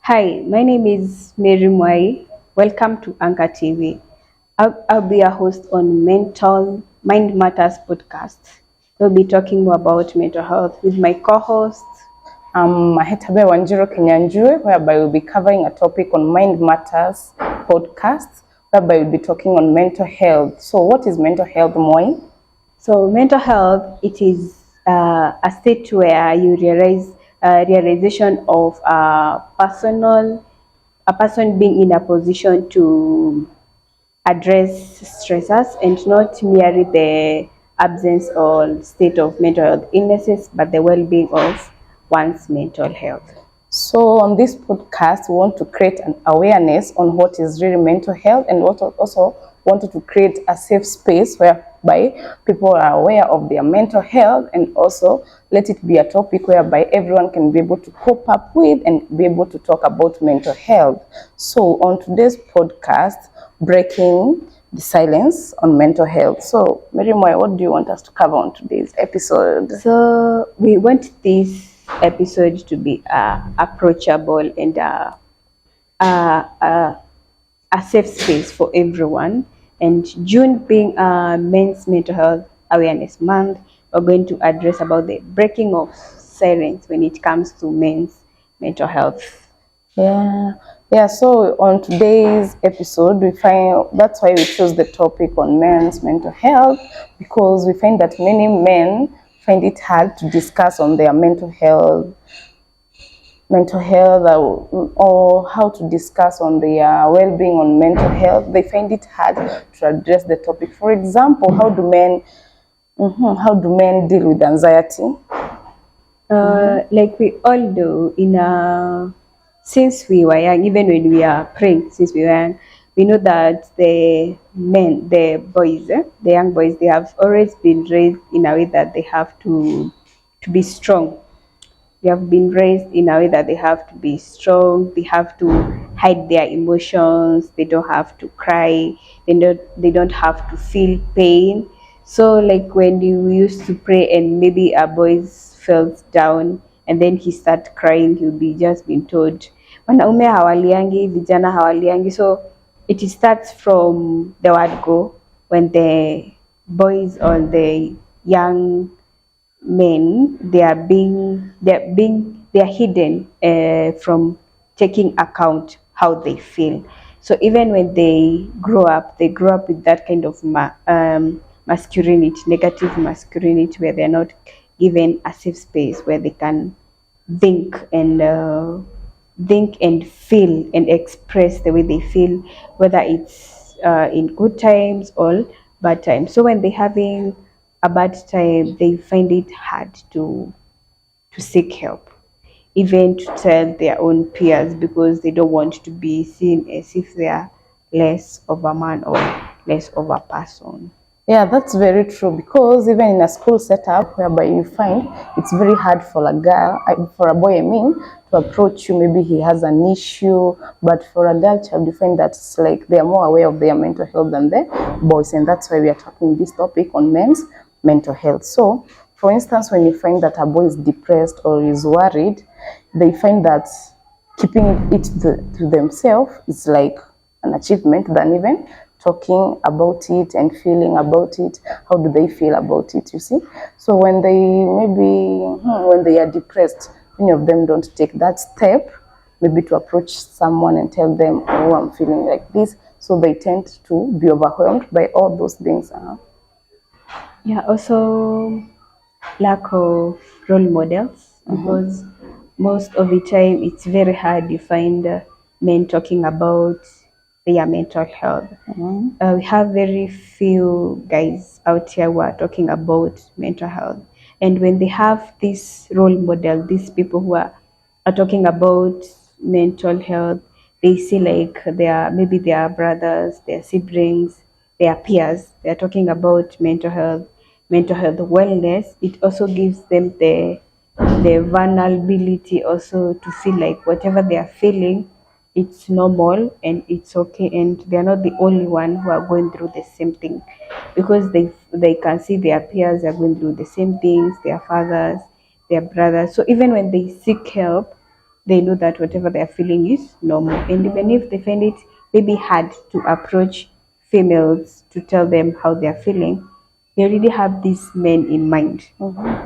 Hi, my name is Mary Mwai. Welcome to Anchor TV. I'll be your host on Mental Mind Matters podcast. We'll be talking more about mental health with my co-host. Mahetabe Wanjiro Kinyanjue, whereby we'll be covering a topic on Mind Matters podcast, whereby we'll be talking on mental health. So what is mental health, Moi? So mental health, it is a state where you realize realization of a person being in a position to address stressors and not merely the absence or state of mental health illnesses, but the well-being of one's mental health. So on this podcast, we want to create an awareness on what is really mental health, and also wanted to create a safe space whereby people are aware of their mental health, and also let it be a topic whereby everyone can be able to cope up with and be able to talk about mental health. So on today's podcast, breaking the silence on mental health. So Mary Moy, what do you want us to cover on today's episode? So we want this episode to be approachable and a safe space for everyone. And June being Men's Mental Health Awareness Month, we're going to address about the breaking of silence when it comes to men's mental health. Yeah. So on today's episode, we find that's why we chose the topic on men's mental health, because we find that many men find it hard to discuss on their mental health, or how to discuss on their well-being on mental health. They find it hard to address the topic. For example, how do men deal with anxiety? Like we all do since we were young, even when we are praying, since we were young, we know that the young boys, they have always been raised in a way that they have to be strong. They have been raised in a way that they have to be strong. They have to hide their emotions. They don't have to cry. They don't have to feel pain. So like when you used to pray and maybe a boy felt down and then he start crying, he'll be just been told wanaume hawaliangi, vijana hawaliangi. So it starts from the word go, when the boys or the young men, they are hidden from taking account how they feel. So even when they grow up with that kind of masculinity, negative masculinity, where they're not given a safe space where they can think and feel and express the way they feel, whether it's in good times or bad times. So when they're having a bad time, they find it hard to seek help, even to tell their own peers, because they don't want to be seen as if they are less of a man or less of a person. Yeah, that's very true, because even in a school setup whereby you find it's very hard for a boy, to approach you. Maybe he has an issue, but for a girl child, you find that it's like they are more aware of their mental health than the boys, and that's why we are talking this topic on men's mental health. So, for instance, when you find that a boy is depressed or is worried, they find that keeping it to themselves is like an achievement than even talking about it and feeling about it. How do they feel about it, you see? So when they are depressed, many of them don't take that step, maybe to approach someone and tell them, oh, I'm feeling like this. So they tend to be overwhelmed by all those things. Yeah, also lack of role models, because most of the time it's very hard you find men talking about their mental health. We have very few guys out here who are talking about mental health, and when they have this role model, these people who are talking about mental health, they see like maybe their brothers, their siblings, their peers, they're talking about mental health wellness. It also gives them the vulnerability also to feel like whatever they are feeling, it's normal and it's okay, and they're not the only one who are going through the same thing, because they can see their peers are going through the same things, their fathers, their brothers. So even when they seek help, they know that whatever they're feeling is normal. And even if they find it maybe hard to approach females to tell them how they're feeling, they already have these men in mind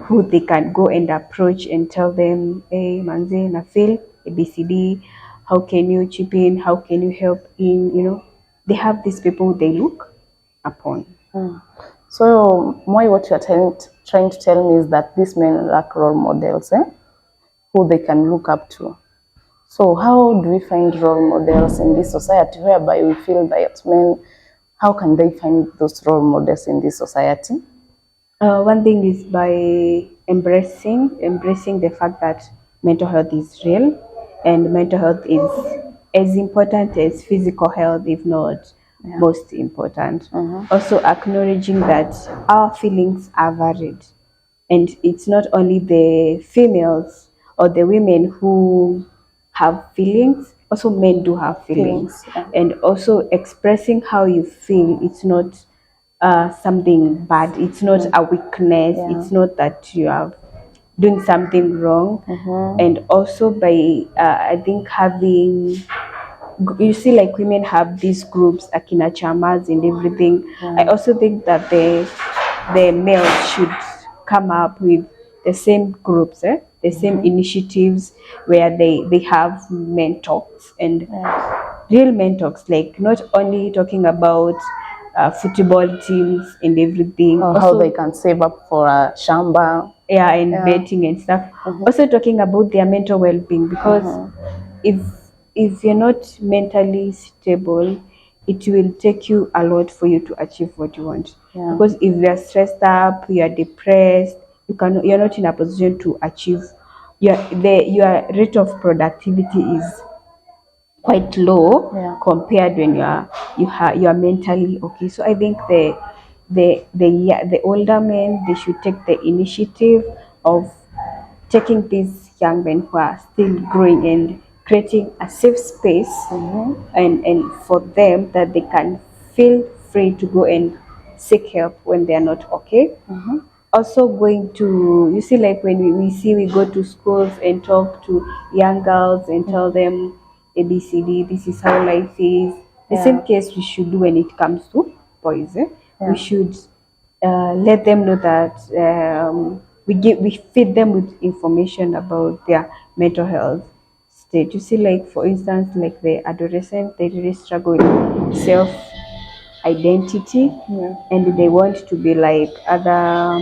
who they can go and approach and tell them, hey, manze, na feel ABCD, how can you chip in? How can you help in? They have these people they look upon. So, Moi, what you're trying to tell me is that these men lack role models, who they can look up to. So, how do we find role models in this society whereby we feel that men, how can they find those role models in this society? One thing is by embracing the fact that mental health is real, and mental health is as important as physical health, if not most important. Also acknowledging that our feelings are varied, and it's not only the females or the women who have feelings, also men do have feelings. And also expressing how you feel, it's not something bad, it's not a weakness, it's not that you are doing something wrong. And also by I think having, you see, like women have these groups, akina chamas and everything. I also think that the males should come up with the same groups, the same initiatives where they have men talks, and real men talks, like not only talking about football teams and everything, Or how they can save up for a shamba. yeah, and betting and stuff. Also talking about their mental well-being, because if you're not mentally stable, it will take you a lot for you to achieve what you want. Because if you're stressed up, you're depressed, you're not in a position to achieve. Your rate of productivity is quite low compared when you are mentally okay. So I think the older men, they should take the initiative of taking these young men who are still growing and creating a safe space, and for them that they can feel free to go and seek help when they are not okay. Also going to, you see, like when we go to schools and talk to young girls and tell them ABCD, this is how life is. The same case we should do when it comes to boys. We should let them know that we feed them with information about their mental health state. You see, like for instance, like the adolescent, they really struggle with self identity, and they want to be like other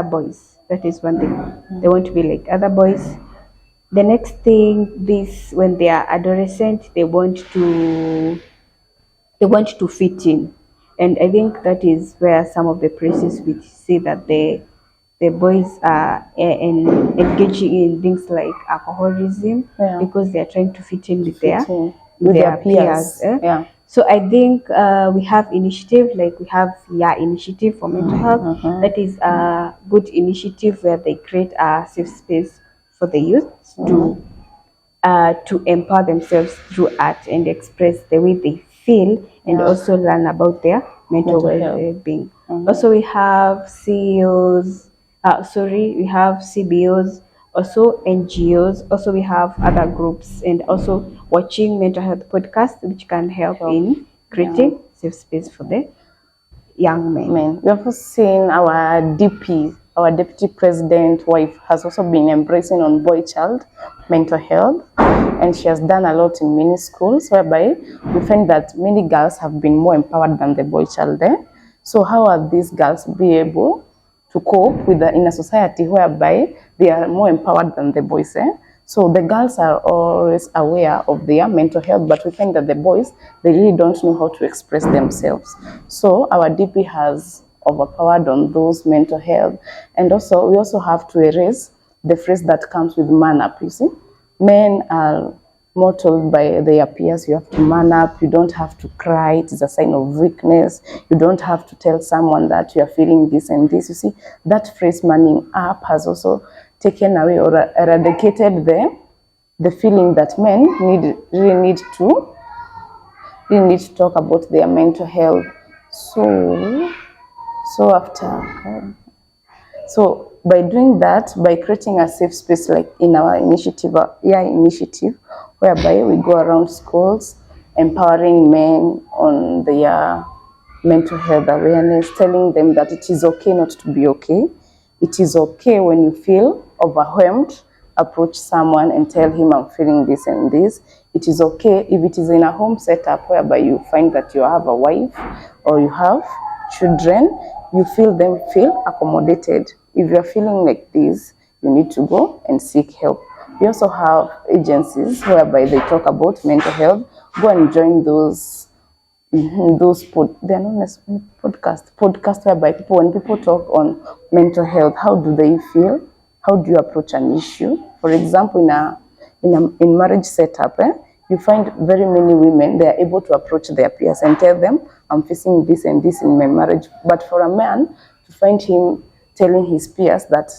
boys. That is one thing. They want to be like other boys. The next thing, this, when they are adolescent, they want to fit in. And I think that is where some of the places we see that the boys are engaging in things like alcoholism, because they are trying to fit in with their peers. So I think we have initiative, like we have initiative for mental health. That is a good initiative where they create a safe space for the youth to empower themselves through art and express the way they feel, and also learn about their mental well-being. Also, we have CEOs, we have CBOs, also NGOs, also we have other groups, and also watching mental health podcasts, which can help in creating safe space for the young men. We have also seen our DP, our deputy president wife, has also been embracing on boy-child mental health, and she has done a lot in many schools, whereby we find that many girls have been more empowered than the boy-child there. So how are these girls be able to cope with in a society whereby they are more empowered than the boys? So the girls are always aware of their mental health, but we find that the boys, they really don't know how to express themselves. So our DP has overpowered on those mental health. And also, we also have to erase the phrase that comes with man up. You see, men are more told by their peers, you have to man up, you don't have to cry, it is a sign of weakness, you don't have to tell someone that you are feeling this and this. You see, that phrase manning up has also taken away or eradicated the feeling that men really need to talk about their mental health. So by doing that, by creating a safe space like in our initiative, whereby we go around schools, empowering men on their mental health awareness, telling them that it is okay not to be okay. It is okay when you feel overwhelmed, approach someone and tell him I'm feeling this and this. It is okay if it is in a home setup whereby you find that you have a wife or you have children, you feel them feel accommodated. If you're feeling like this, you need to go and seek help. We also have agencies whereby they talk about mental health. Go and join those they are known as podcast whereby when people talk on mental health, how do they feel? How do you approach an issue? For example, in marriage setup, you find very many women, they are able to approach their peers and tell them, I'm facing this and this in my marriage. But for a man, to find him telling his peers that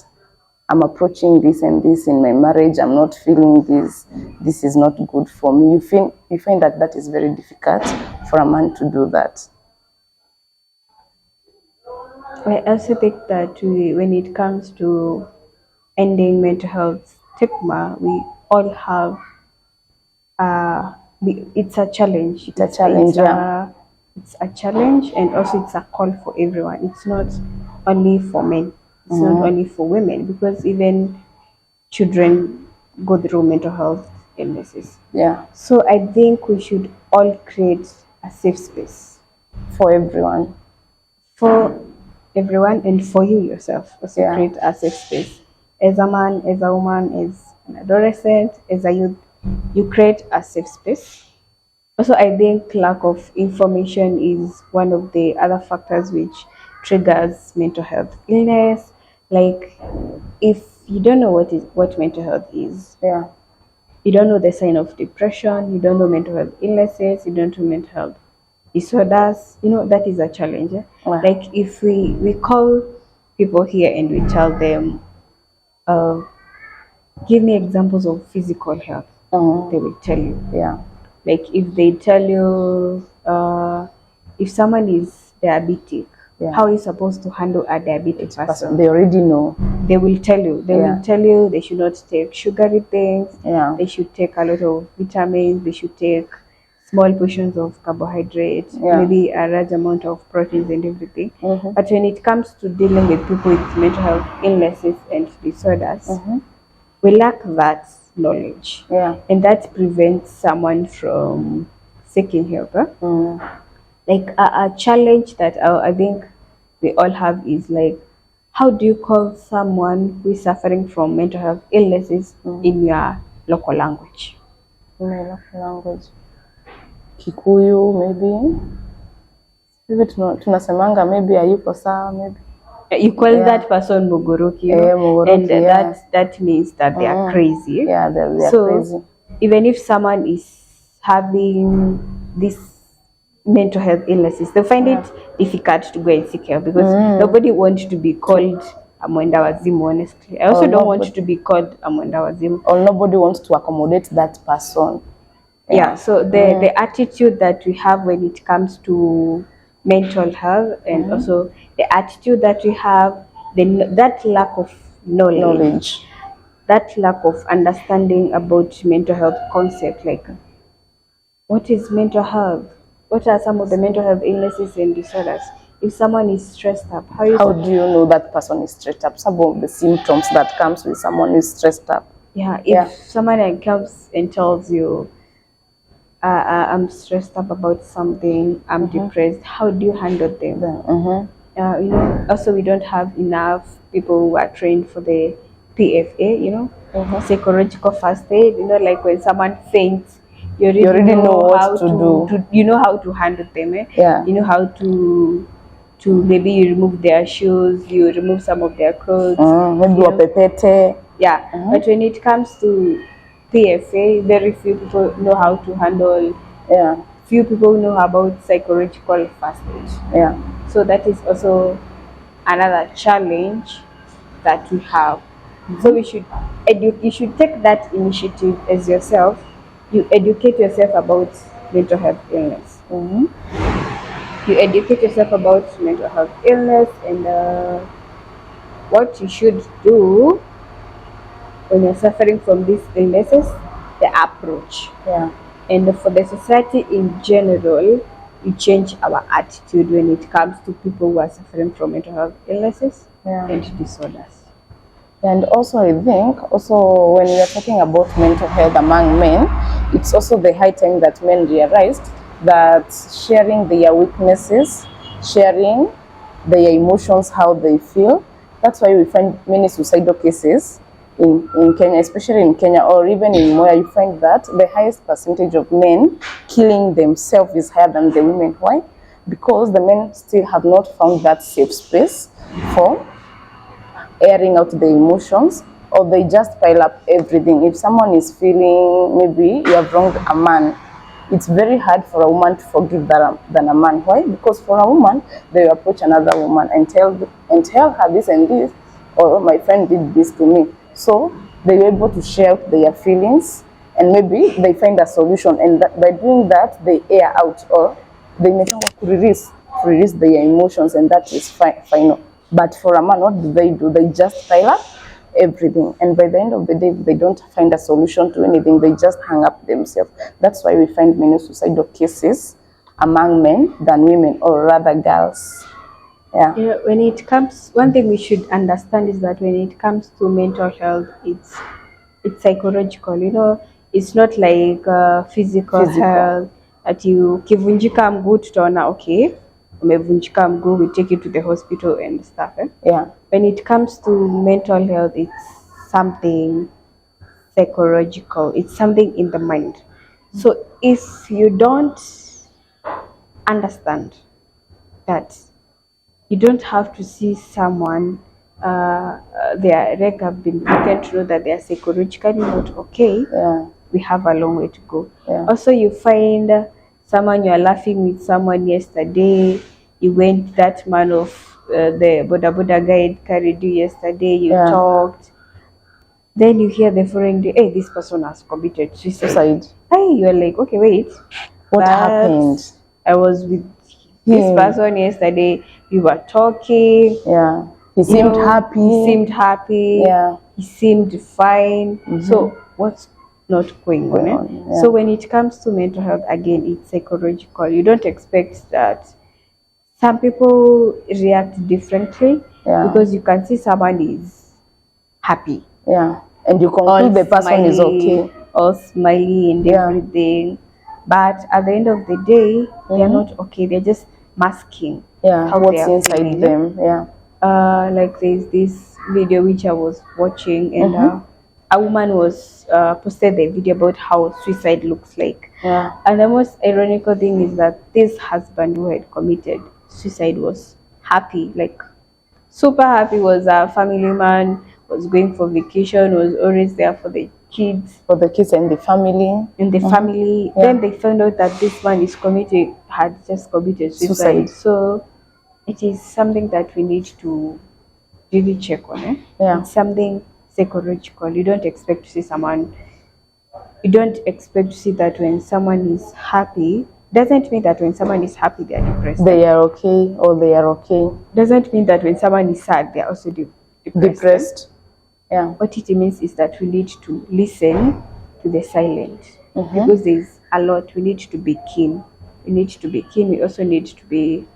I'm approaching this and this in my marriage, I'm not feeling this is not good for me. You find that is very difficult for a man to do that. I also think that when it comes to ending mental health stigma, we all have it's a challenge. It's a challenge, yeah. It's a challenge, and also it's a call for everyone. It's not only for men. It's not only for women, because even children go through mental health illnesses. Yeah. So I think we should all create a safe space for everyone. For everyone, and for you yourself. Also create a safe space. As a man, as a woman, as an adolescent, as a youth, you create a safe space. Also, I think lack of information is one of the other factors which triggers mental health illness. Like, if you don't know what mental health is, you don't know the sign of depression, you don't know mental health illnesses, you don't know mental health disorders, that is a challenge. Like, if we call people here and we tell them, give me examples of physical health, they will tell you. Like, if they tell you, if someone is diabetic, how are you supposed to handle a diabetic person? They already know. They will tell you. They will tell you they should not take sugary things. They should take a lot of vitamins. They should take small portions of carbohydrates, maybe a large amount of proteins and everything. But when it comes to dealing with people with mental health illnesses and disorders, we lack that knowledge. And that prevents someone from seeking help. Like, a challenge that I think we all have is, like, how do you call someone who is suffering from mental health illnesses in your local language? In my local language, Kikuyu, maybe tunasemanga maybe hayuko sawa, maybe. You call that person Mogoroki, and that means that they are crazy. They are so crazy. Even if someone is having this mental health illnesses, they find it difficult to go and seek help, because nobody wants to be called Amwenda Wazimu, honestly. I also don't want to be called Amwenda Wazimu. Or nobody wants to accommodate that person. So the attitude that we have when it comes to mental health, and also the attitude that we have, that lack of knowledge, that lack of understanding about mental health concept, like, what is mental health? What are some of the mental health illnesses and disorders? If someone is stressed up, how do you know that person is stressed up? Some of the symptoms that comes with someone who is stressed up. If someone comes and tells you, I'm stressed up about something, I'm depressed, how do you handle them? Also, we don't have enough people who are trained for the PFA, psychological first aid. Like, when someone faints, you already know what to do. You know how to handle them. You know how to maybe you remove their shoes, you remove some of their clothes. Maybe pepete. But when it comes to PFA, very few people know how to handle. Few people know about psychological first aid. So that is also another challenge that we have. So you should take that initiative as yourself. You educate yourself about mental health illness. You educate yourself about mental health illness, and what you should do when you're suffering from these illnesses, the approach. Yeah. And for the society in general, we change our attitude when it comes to people who are suffering from mental health illnesses Yeah. and disorders. And also, I think, also when we are talking about mental health among men, it's also the high time that men realized that sharing their weaknesses, sharing their emotions, how they feel, that's why we find many suicidal cases in Kenya, especially in Kenya or even in Moya, you find that the highest percentage of men killing themselves is higher than the women. Why? Because the men still have not found that safe space for airing out the emotions, or they just pile up everything. If someone is feeling, maybe you have wronged a man, it's very hard for a woman to forgive that than a man. Why? Because for a woman, they will approach another woman and tell her this and this, or my friend did this to me. So they were able to share their feelings, and maybe they find a solution, and by doing that, they air out, or they may release their emotions, and that is final. But for a man, what do? They just pile up everything, and by the end of the day, they don't find a solution to anything. They just hang up themselves. That's why we find many suicidal cases among men than women, or rather girls. Yeah. You know, when it comes, one thing we should understand is that when it comes to mental health, it's psychological. You know, it's not like physical health. That you kivunjika mguu tutaona okay, umevunjika mguu, we take you to the hospital and stuff. Yeah. When it comes to mental health, it's something psychological. It's something in the mind. So if you don't understand that you don't have to see someone, their leg have been broken to know that they are psychologically not okay. Yeah. We have a long way to go. Yeah. Also, you find someone, you are laughing with someone yesterday, you went, that man of the Boda guide carried you yesterday, you talked, then you hear the following day, hey, this person has committed suicide. Hey, you're like, okay, wait, what happened? I was with this person yesterday, we were talking. Yeah. He seemed happy. Yeah. He seemed fine. So what's not going on? Yeah. So when it comes to mental health, again, it's psychological. You don't expect that. Some people react differently because you can see someone is happy. Yeah. And you conclude the person is okay. All smiley and everything. But at the end of the day, they are not okay. They're just masking what's inside them. Yeah. Like there's this video which I was watching, and a woman was posted the video about how suicide looks like. Yeah. And the most ironical thing is that this husband who had committed suicide was happy, like super happy, was a family man, was going for vacation, was always there for the kids. For the kids and the family. Family. Yeah. Then they found out that this man had just committed suicide. So it is something that we need to really check on. Yeah. It's something psychological. You don't expect to see someone, you don't expect to see that when someone is happy, doesn't mean that when someone is happy they are depressed. They are okay, or they are okay. Doesn't mean that when someone is sad they are also depressed. Yeah. What it means is that we need to listen to the silent, because there's a lot. We need to be keen. We also need to be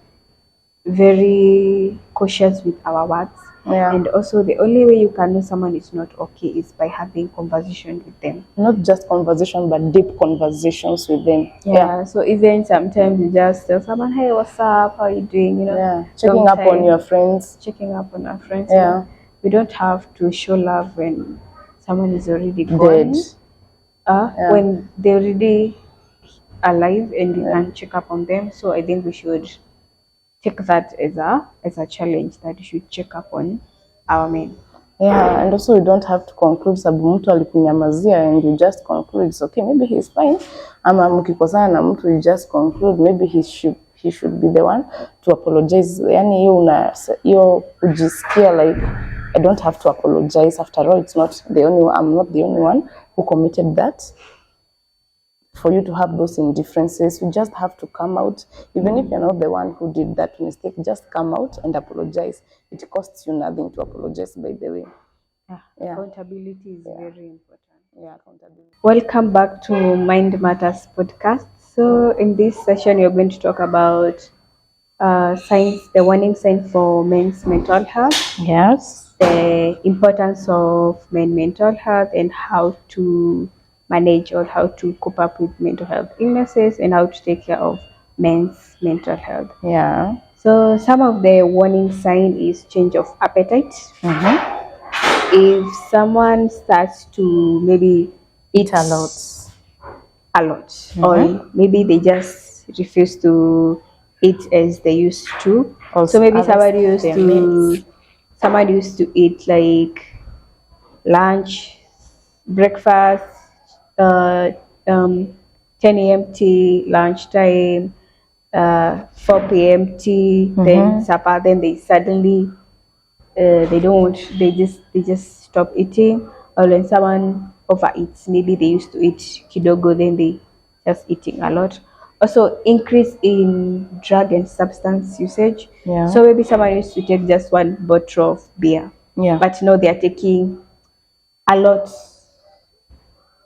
very cautious with our words. Yeah. And also the only way you can know someone is not okay is by having conversation with them. Not just conversation, but deep conversations with them. Yeah. So even sometimes you just tell someone, hey, what's up? How are you doing? You know, yeah. Checking up on your friends. Yeah. We don't have to show love when someone is already gone. Dead. When they're already alive and you can check up on them. So I think we should take that as a challenge, that you should check up on our men. Yeah, and also you don't have to conclude sababu mtu alikunyamazia and you just conclude it's okay, maybe he's fine. Ama mkikosana na mtu, you just conclude maybe he should be the one to apologize. Yani hiyo kujisikia like I don't have to apologize. After all, I'm not the only one who committed that. for you to have those indifferences. You just have to come out, even if you're not the one who did that mistake, just come out and apologize. It costs you nothing to apologize, by the way. Yeah. Accountability is very important. Yeah, accountability. Welcome back to Mind Matters podcast. So in this session, you're going to talk about signs, the warning sign for men's mental health, Yes. the importance of men's mental health, and how to manage or how to cope up with mental health illnesses, and how to take care of men's mental health. Yeah. So some of the warning sign is change of appetite. If someone starts to maybe eat A lot. or maybe they just refuse to eat as they used to. Also, So maybe others, their meals. someone used to eat like lunch, breakfast, uh, 10 a.m. tea, lunchtime, 4 p.m. tea, then supper, then they suddenly they don't they just stop eating. Or when someone overeats, maybe they used to eat kidogo, then they just eating a lot. Also increase in drug and substance usage. Yeah. So maybe someone used to take just one bottle of beer, Yeah. but now they are taking a lot,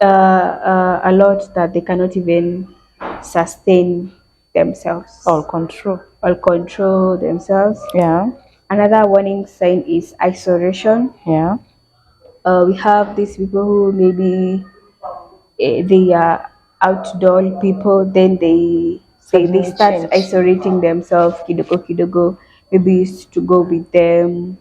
a lot that they cannot even sustain themselves All control. or control themselves. Yeah. Another warning sign is isolation. Yeah. We have these people who maybe they are outdoor people, then they Suddenly start change. isolating themselves. Kidogo, maybe used to go with them.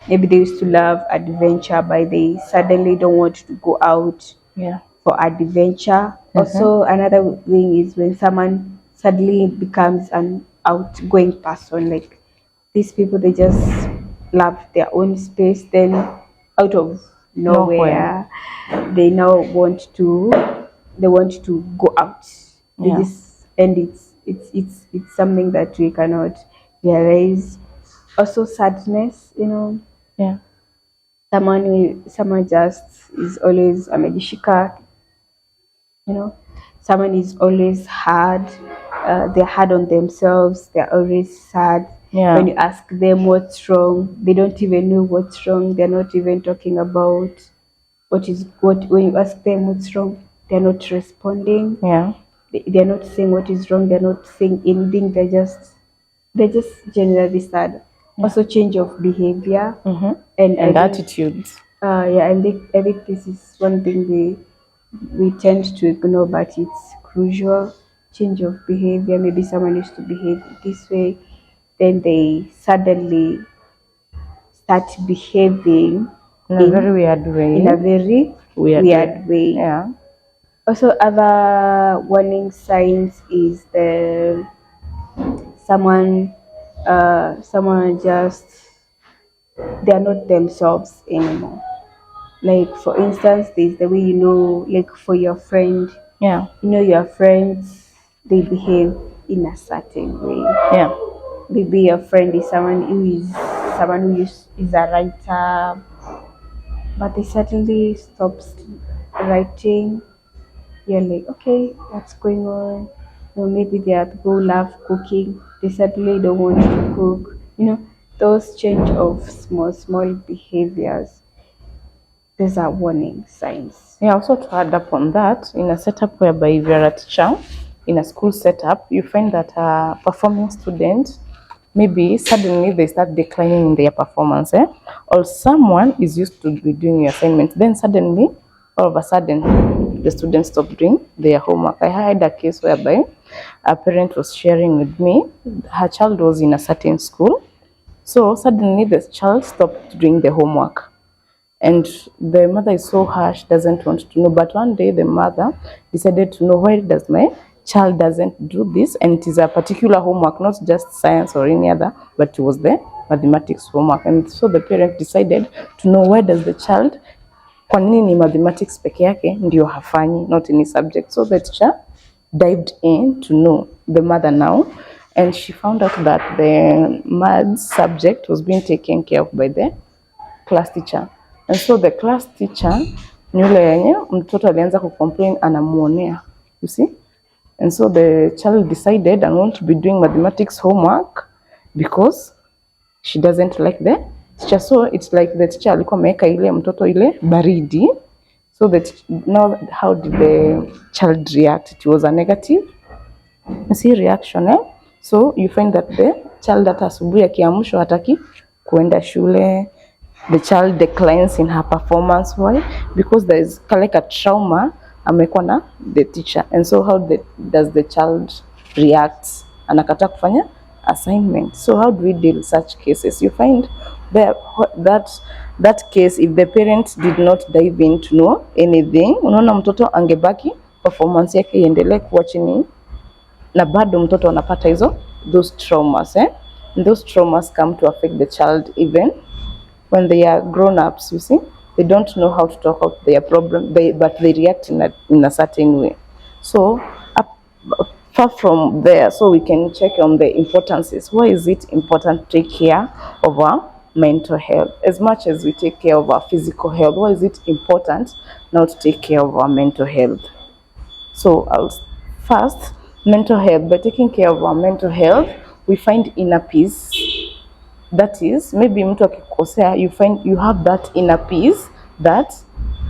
Maybe they used to love adventure, but they suddenly don't want to go out Yeah. for adventure. Also, another thing is when someone suddenly becomes an outgoing person, like these people, they just love their own space. Then, out of nowhere, they now want to go out. They Yeah. just, and it's something that we cannot realize. Also, sadness, Yeah. someone just is always amejishika, someone is always hard, they're hard on themselves, they're always sad. Yeah. When you ask them what's wrong, they don't even know what's wrong. They're not even talking about what when you ask them what's wrong, they're not responding. Yeah. They're not saying what is wrong, they're not saying anything, they're just generally sad. Also change of behavior. And And I think, attitudes. yeah, I think this is one thing we tend to ignore, but it's crucial. Change of behavior. Maybe someone used to behave this way, then they suddenly start behaving In a very weird way. in a very weird way. Yeah. Also, other warning signs is the someone just they are not themselves anymore. Like for instance, there's the way like for your friend, Yeah. your friends, they behave in a certain way. Yeah. Maybe your friend is someone who is a writer, but they suddenly stops writing. You're like, okay, what's going on? Maybe there are people who love cooking. They suddenly don't want to cook. Those change of small behaviors. These are warning signs. Yeah, also to add up on that, in a setup whereby if you're a teacher, in a school setup, you find that a performing student, maybe suddenly they start declining in their performance, or someone is used to be doing your assignment, then suddenly, all of a sudden, the students stop doing their homework. I had a case whereby a parent was sharing with me, her child was in a certain school, so suddenly the child stopped doing the homework. And the mother is so harsh, doesn't want to know. But one day the mother decided to know, why does my child doesn't do this? And it is a particular homework, not just science or any other, but it was the mathematics homework. And so the parent decided to know, why does the child, kwa nini ni mathematics peke yake ndio hafanyi, not any subject. So the teacher dived in to know the mother now, and she found out that the maths subject was being taken care of by the class teacher. And so the class teacher ni yule yenye mtoto alianza kucomplain anamuonea you see. And so the child decided and won't be doing mathematics homework because she doesn't like the teacher. So it's like the teacher alikuwa ameweka ile mtoto ile baridi. So that now how did the child react? It was a negative, you see, reaction, eh? So you find that the child hata asubuhi akiamshwa hataki kuenda shule. The child declines in her performance. Why? Because there is like a trauma amekuwa na the teacher. And so how does the child react? Anakataa kufanya assignment. So how do we deal with such cases? You find that case, if the parents did not dive in to know anything, unaona mtoto angebaki performance yake iendelee kuwa chini na bado mtoto anapata hizo those traumas, eh? And those traumas come to affect the child even when they are grown ups, you see. They don't know how to talk out their problem, but they react in a certain way. So far from there, so we can check on the importances. Why is it important to take care of our mental health? As much as we take care of our physical health, why is it important now to take care of our mental health? So first, mental health. By taking care of our mental health, we find inner peace. That is, maybe mtu akikosea, you find you have that inner peace that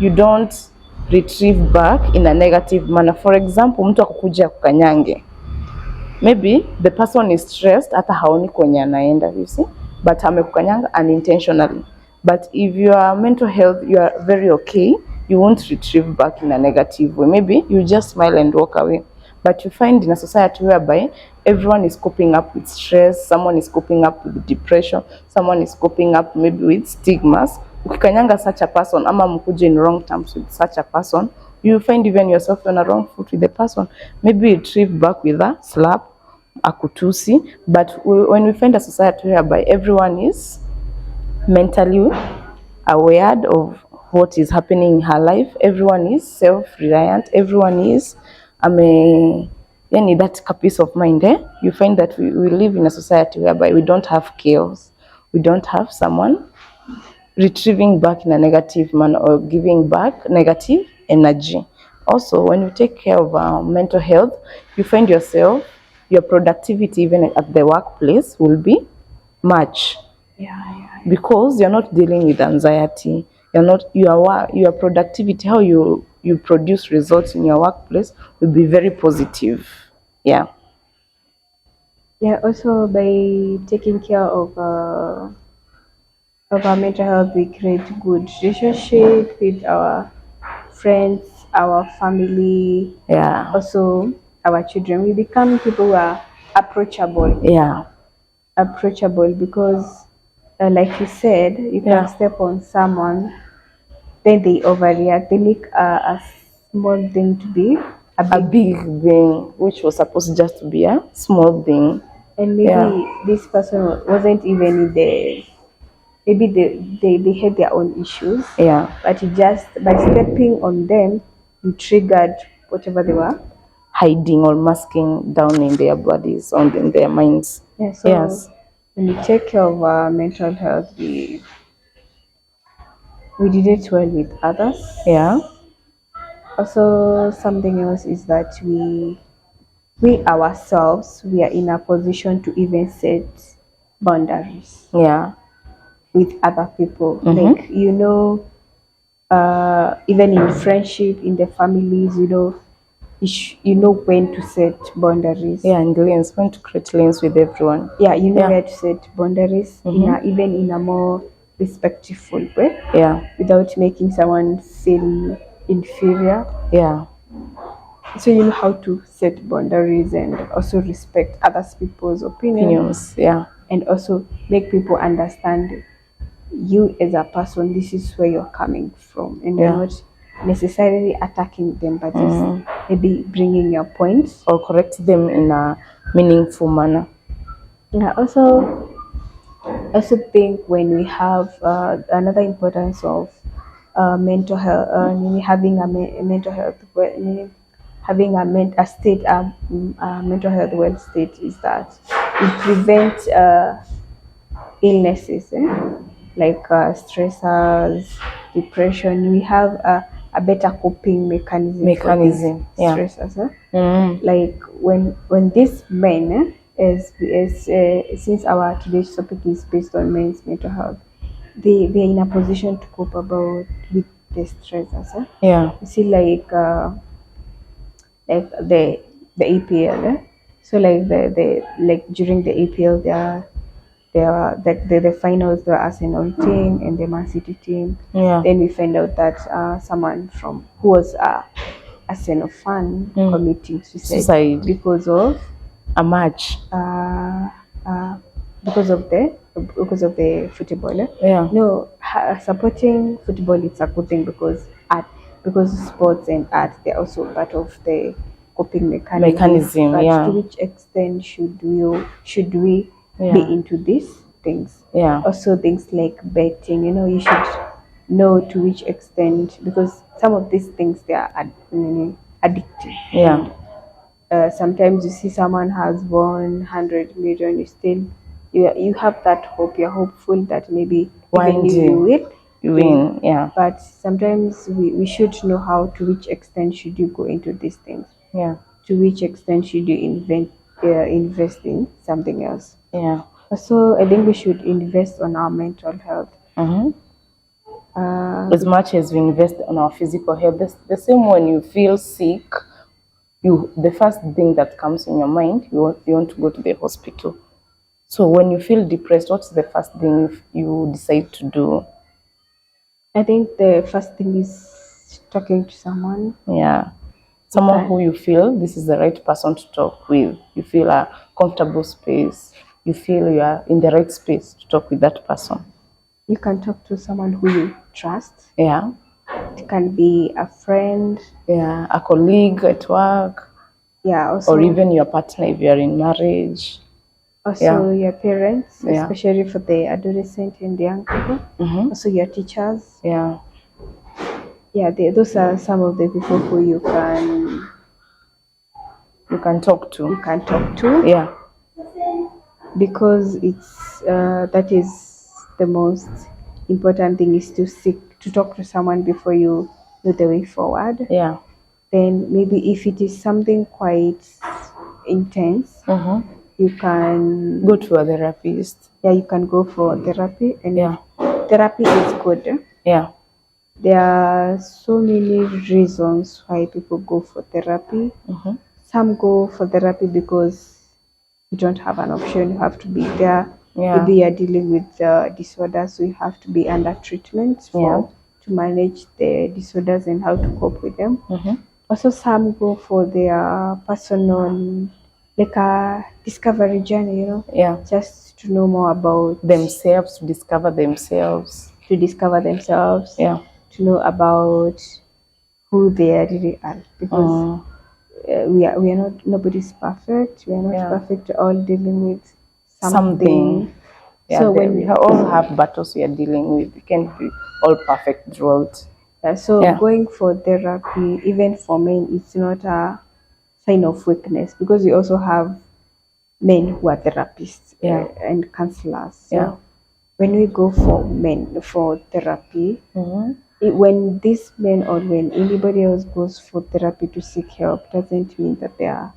you don't retrieve back in a negative manner. For example, mtu akukuja kukanyange, maybe the person is stressed, hata haoni kwenye anaenda, you see, but amekukanyanga unintentionally. But if your mental health, you are very okay, you won't retrieve back in a negative way. Maybe you just smile and walk away. But you find in a society whereby everyone is coping up with stress, someone is coping up with depression, someone is coping up maybe with stigmas. Ukikanyanga such a person, ama mkuje in wrong terms with such a person, you find even yourself on a wrong foot with the person. Maybe you retrieve back with a slap, a kutusi. But when we find a society whereby everyone is mentally aware of what is happening in her life, everyone is self-reliant, everyone is that peace of mind, eh? You find that we live in a society whereby we don't have chaos, we don't have someone retrieving back in a negative manner or giving back negative energy. Also, when you take care of our mental health, you find yourself, your productivity even at the workplace will be much. Because you're not dealing with anxiety, your productivity, how you produce results in your workplace will be very positive. Yeah. Also by taking care of our mental health, we create good relationship with our friends, our family, Yeah. also our children. We become people who are approachable. Yeah. Approachable because, like you said, you can step on someone, then they overreact. They make a small thing to be a big thing, which was supposed just to be a small thing. And maybe this person wasn't even in the. Maybe they had their own issues. Yeah. But you just by stepping on them, you triggered whatever they were hiding or masking down in their bodies, in their minds. Yeah. So when we take care of our mental health, we did it well with others. Yeah. Also, something else is that we ourselves, we are in a position to even set boundaries. Yeah. With other people. Like, even in friendship, in the families, you know when to set boundaries. Yeah, and lanes, when to create lanes with everyone. Yeah, you know where to set boundaries, even in a more respectful way. Yeah. Without making someone feel inferior. Yeah. So you know how to set boundaries and also respect other people's opinions. Yeah. And also make people understand you as a person, this is where you're coming from, and you're not necessarily attacking them, but just maybe bringing your points or correct them in a meaningful manner. Yeah. Also think when we have another importance of mental health, having a mental health, having a mental health well state is that it prevents illnesses. Like stressors, depression. We have a better coping mechanism, Mechanism, for yeah. this stress. Mm. Like when these men, since our today's topic is based on men's mental health, they're in a position to cope about with the stress. Yeah. You see, like the APL. So like the like during the APL, there are the finals, the Arsenal team and the Man City team. Yeah. Then we find out that someone from who was a Arsenal fan committing Suicide. because of A match. uh, uh, because of the football. Yeah. No, supporting football is a good thing because sports and art, they're also part of the coping mechanism. But yeah. to which extent should we be Yeah. into these things? Yeah. Also things like betting. You should know to which extent, because some of these things, they are addictive. Yeah. Sometimes you see someone has won 100 million, you have that hope, you're hopeful that maybe One even day you win. you win. Yeah. But sometimes we should know how, to which extent should you go into these things, Yeah. to which extent should you invest in something else. Yeah. So I think we should invest on our mental health. Mm-hmm. As much as we invest on our physical health, the same when you feel sick, the first thing that comes in your mind, you want to go to the hospital. So when you feel depressed, what's the first thing you decide to do? I think the first thing is talking to someone. Yeah. Someone Okay. who you feel this is the right person to talk with. You feel a comfortable space. You feel you are in the right space to talk with that person. You can talk to someone who you trust. Yeah. It can be a friend. Yeah. A colleague at work. Yeah. Also, Or even your partner if you are in marriage. also your parents, Yeah. especially for the adolescent and the young people. Mm-hmm. Also your teachers. Yeah. Yeah, those are some of the people who you can talk to. Yeah, Yeah. because it's that is the most important thing, is to talk to someone before you know the way forward. Yeah. Then maybe if it is something quite intense, Mm-hmm. you can Go to a therapist. Yeah, you can go for therapy, and Yeah. therapy is good. Yeah. There are so many reasons why people go for therapy. Mm-hmm. Some go for therapy because you don't have an option, you have to be there. Yeah. Maybe you're dealing with disorders, so you have to be under treatment to manage the disorders and how to cope with them. Mm-hmm. Also, some go for their personal, like a discovery journey, Yeah. just to know more about Themselves, to discover themselves. Yeah. To know about who they really are, because we are not, nobody's perfect. We are not perfect. We're all dealing with something. Yeah, So we all have battles we are dealing with. We can't be all perfect throughout. Going for therapy, even for men, it's not a sign of weakness, because we also have men who are therapists and counselors. So when we go for men for therapy, when these men or when anybody else goes for therapy to seek help, doesn't mean that they are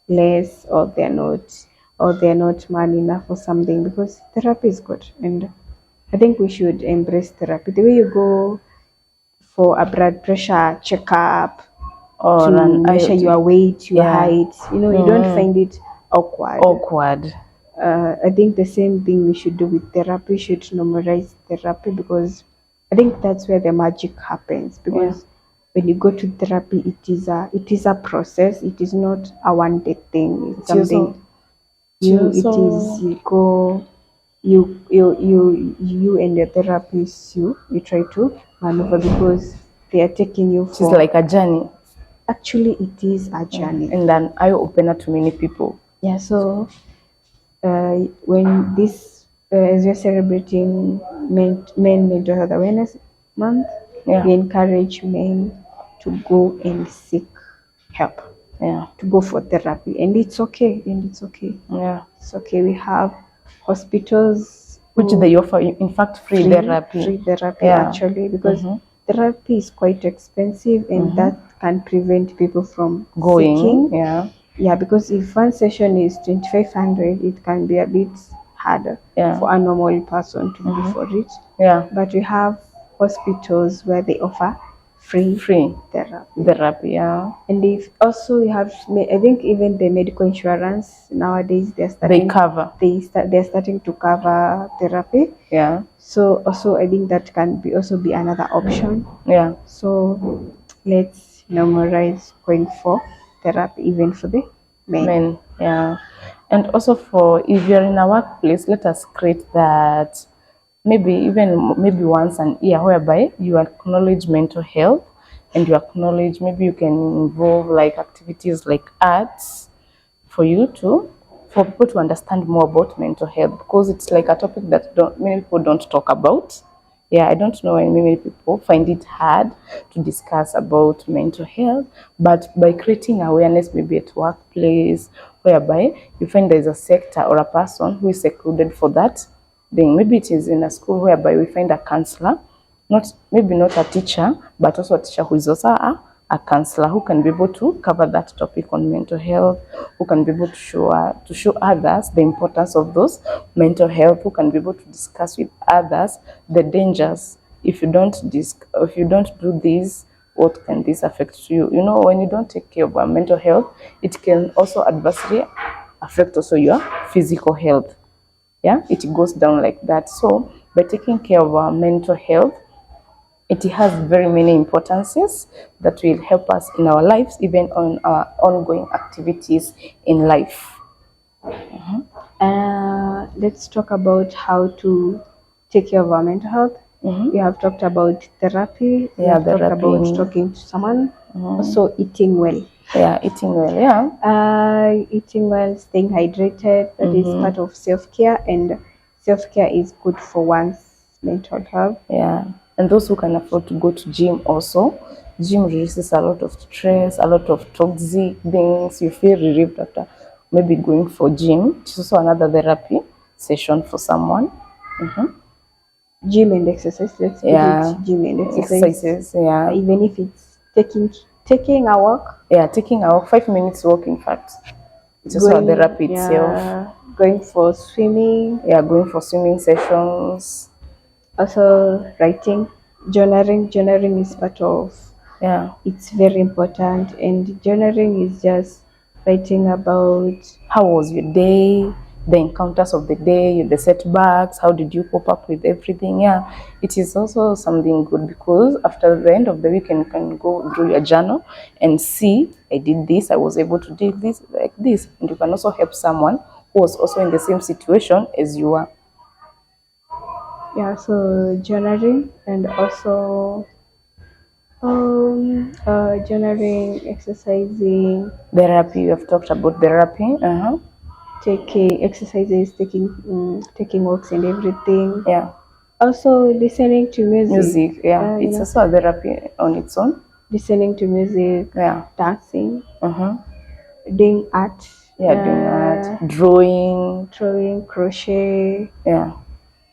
less, or they're not man enough or something, because therapy is good, and I think we should embrace therapy. The way you go for a blood pressure checkup, or to measure your weight, your height, you don't find it awkward. I think the same thing we should do with therapy. We should normalize therapy, because I think that's where the magic happens. Because when you go to therapy, it is a process. It is not a one day thing. It's something you go. You and your therapist, you try to maneuver, because they are taking you for. It's like a journey. Actually, it is a journey, and an eye opener to many people. Yeah. So when this, as we're celebrating men mental health awareness month, we encourage men to go and seek help. Yeah. To go for therapy, and it's okay. Yeah. It's okay. We have hospitals which they offer, in fact, free therapy. Actually, because therapy is quite expensive, and that can prevent people from Going, seeking. yeah, Yeah, because if one session is 2,500, it can be a bit harder Yeah. for a normal person to be for it. yeah, But we have hospitals where they offer free free therapy. therapy, yeah. And if also you have, I think even the medical insurance nowadays they're They starting, cover, they're starting to cover therapy. yeah, So also I think that can be also be another option. yeah. So let's normalize going for therapy even for the men. Men, yeah. And also for if you're in a workplace, let us create that maybe once an year whereby you acknowledge mental health and you acknowledge maybe you can involve like activities like arts for you to for people to understand more about mental health because it's like a topic that many people don't talk about. Yeah, I don't know why many people find it hard to discuss about mental health, but by creating awareness maybe at workplace, whereby you find there's a sector or a person who is secluded for that, then maybe it is in a school whereby we find a counselor, not a teacher, but also a teacher who is also a counselor who can be able to cover that topic on mental health, who can be able to show others the importance of those mental health, who can be able to discuss with others the dangers. If you don't do this, what can this affect you? You know, when you don't take care of our mental health, it can also adversely affect also your physical health. Yeah, it goes down like that. So by taking care of our mental health, it has very many importances that will help us in our lives, even on our ongoing activities in life. Let's talk about how to take care of our mental health. We have talked about therapy. We Yeah, have talked about therapy. talking to someone. Also eating well. Yeah, eating well. Yeah, Eating well, staying hydrated. That is part of self-care, and self-care is good for one's mental health. yeah. And those who can afford to go to gym also, gym releases a lot of stress, a lot of toxic things. You feel relieved after maybe going for gym. It's also another therapy session for someone. Gym and exercise. Let's put Yeah, it gym and exercise. exercises. Yeah, Even if it's taking a walk, yeah. Taking a walk, 5 minutes walk. In fact, it's also a therapy itself. yeah, going for swimming, Yeah, going for swimming sessions. also writing, journaling. Journaling is part of, Yeah, it's very important, and journaling is just writing about how was your day, the encounters of the day, the setbacks, how did you cope up with everything? Yeah, it is also something good because after the end of the week, you can go through your journal and see, I did this, I was able to do this like this. And you can also help someone who was also in the same situation as you are. so journaling, and also journaling, exercising, Therapy, we have talked about therapy. taking exercises, taking walks and everything. Yeah, Also listening to music. music, yeah, it's also a therapy on its own. Listening to music, Yeah, dancing, uh-huh. doing art, Yeah, doing that, drawing. drawing, crochet. Yeah,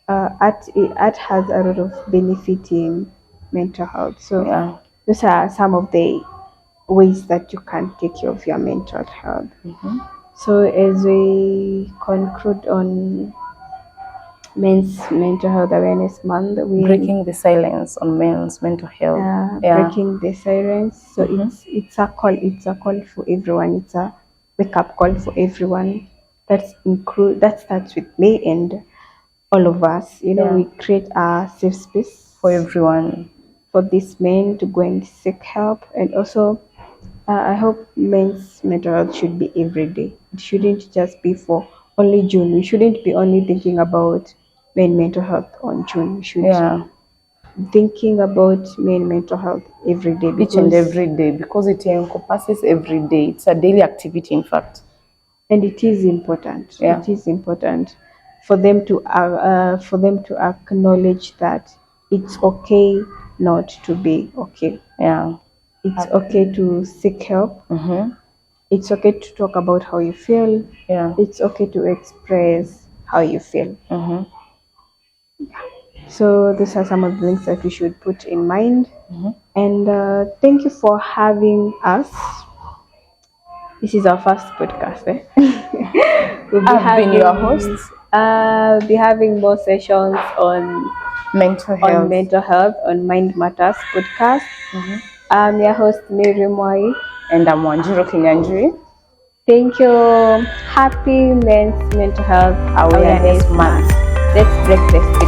Art has a lot of benefit in mental health. So yeah. those are some of the ways that you can take care of your mental health. So as we conclude on Men's Mental Health Awareness Month, we Breaking the silence on men's mental health. Yeah, breaking the silence. So it's a call. It's a call for everyone. It's a wake up call for everyone. That starts with me and all of us. Yeah. We create a safe space for everyone. for these men to go and seek help, and also I hope men's mental health should be every day. It shouldn't just be for only June. We shouldn't be only thinking about men mental health on June. We should Yeah, thinking about men mental health every day, each and every day because it encompasses every day. It's a daily activity, in fact. and it is important. Yeah. It is important for them to acknowledge that it's okay not to be okay. Yeah, It's okay to seek help. It's okay to talk about how you feel. yeah. It's okay to express how you feel. So these are some of the links that we should put in mind. And thank you for having us. This is our first podcast. I've been your host. Be having more sessions on Mental health. On Mind Matters podcast. I'm your host Mary Mwai. And I'm Wanjiro Kinyanjui. Thank you. Happy Men's Mental Health Awareness Month. Let's break this.